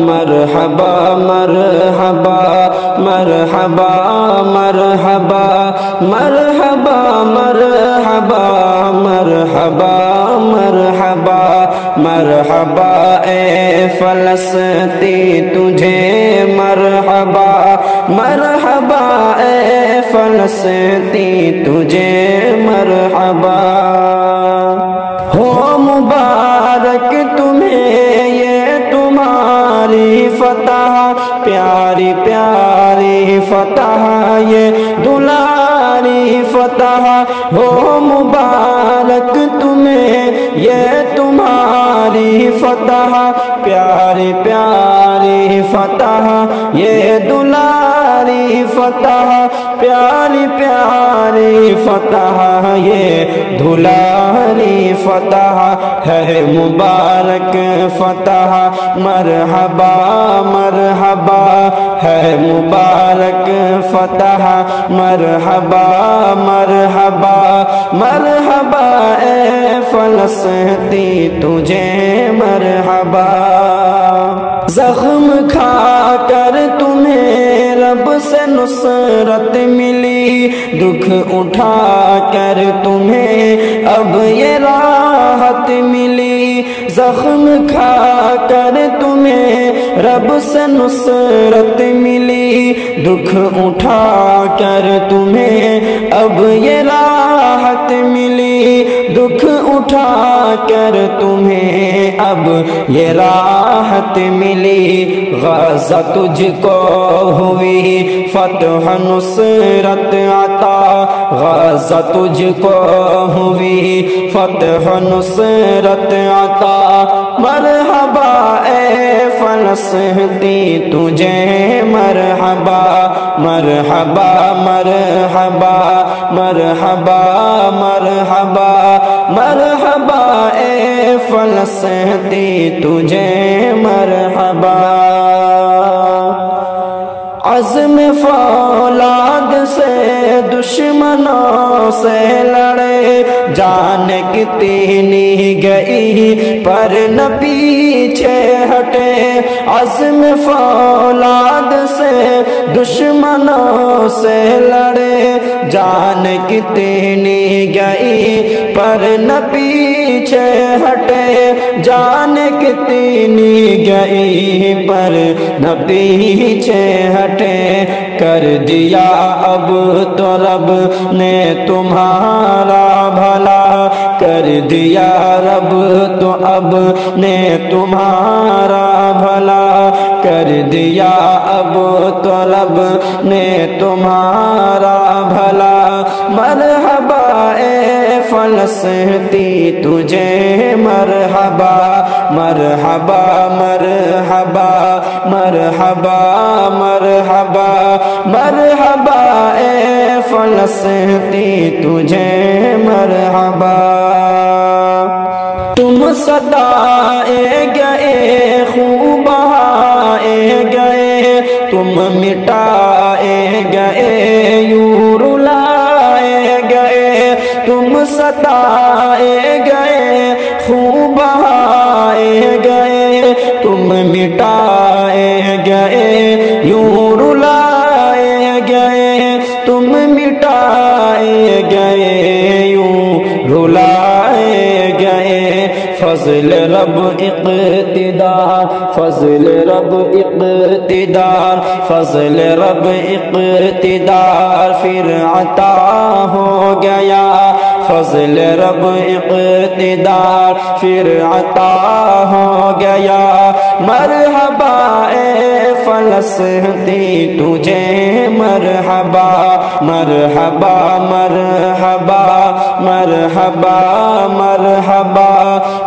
مرحبا مرحبا مرحبا مرحبا مرحبا مرحبا مرحبا مرحبا مرحبا اے فلسطین تجھے مرحبا مرحبا اے فلسطین تجھے مرحبا ہو مبارک تمہیں یہ تمہاری فتح پیاری پیاری فتح یہ دلاری فتح ہو مبارک تمہیں یہ تمہاری فتح پیاری پیاری فتح یہ دلاری فتح پیاری پیاری فتح یہ دلاری فتح ہے مبارک فتح مرحبا مرحبا ہے مبارک فتح مرحبا مرحبا مرحبا اے فلسطین تجھے مرحبا زخم کھا کر تمہیں رب سے نصرت ملی دکھ اٹھا کر تمہیں اب یہ راحت ملی زخم کھا کر تمہیں رب سے نصرت ملی دکھ اٹھا کر تمہیں اب یہ راحت ملی دکھ اٹھا کر تمہیں اب یہ راحت ملی غزہ تجھ کو ہوئی فتح نصرت عطا غزہ تجھ کو ہوئی فتح نصرت عطا مرحبا اے فلسطین تجھے مرحبا مرحبا مرحبا مرحبا مرحبا مرحبا اے فلسطین تجھے مرحبا عزم فولاد سے دشمنوں سے لڑے جان کتنی گئی پر نہ پیچھے ہٹے عزم فولاد سے دشمنوں سے لڑے جان کتنی گئی پر نہ پیچھے ہٹے جان کتنی گئی پر نہ پیچھے ہٹے کر دیا اب تو رب نے تمہارا بھلا کر دیا رب تو اب نے تمہارا بھلا کر دیا اب تو رب نے تمہارا بھلا مرحبا اے فلسطین تجھے مرحبا مرحبا مرحبا مرحبا مرحبا مرحبا اے فلسطین تجھے مرحبا تم ستائے گئے خوب بہائے گئے تم مٹائے گئے یوں رلائے گئے تم ستائے گئے خوب بہائے گئے تم مٹائے گئے یوں رلائے گئے تم مٹائے گئے یوں رلائے گئے فضل رب اقتدار فضل رب اقتدار فضل رب اقتدار پھر عطا ہو گیا فضل رب اقتدار پھر عطا ہو گیا مرحبا اے فلسطین تجھے مرحبا مرحبا مرحبا مرحبا مرحبا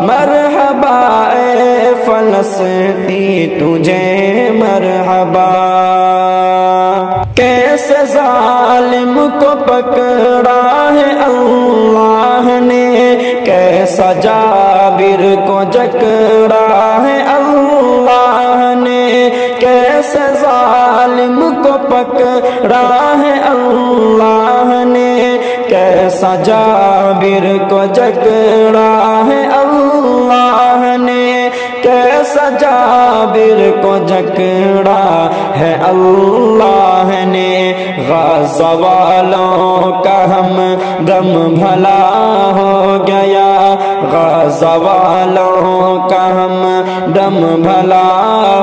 مرحبا اے فلسطین تجھے مرحبا کیسے ظالم کو پکڑا ہے اللہ نے کیسا جابر کو جکڑا ہے اللہ نے کیسے ظالم کو پکڑا ہے اللہ نے کیسا جابر کو جکڑا ہے اللہ نے کیسا جابر کو جکڑا ہے اللہ نے، غزہ والوں کا ہم دم بھلا ہو گیا، غزہ والوں کا ہم دم بھلا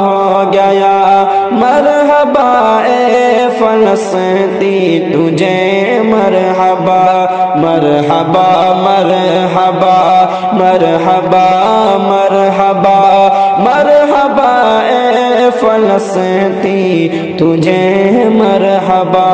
ہو گیا۔ مرحبا اے فلسطین تجھے مرحبا، مرحبا مرحبا مرحبا مرحبا مرحبا اے فلسطین تجھے مرحبا۔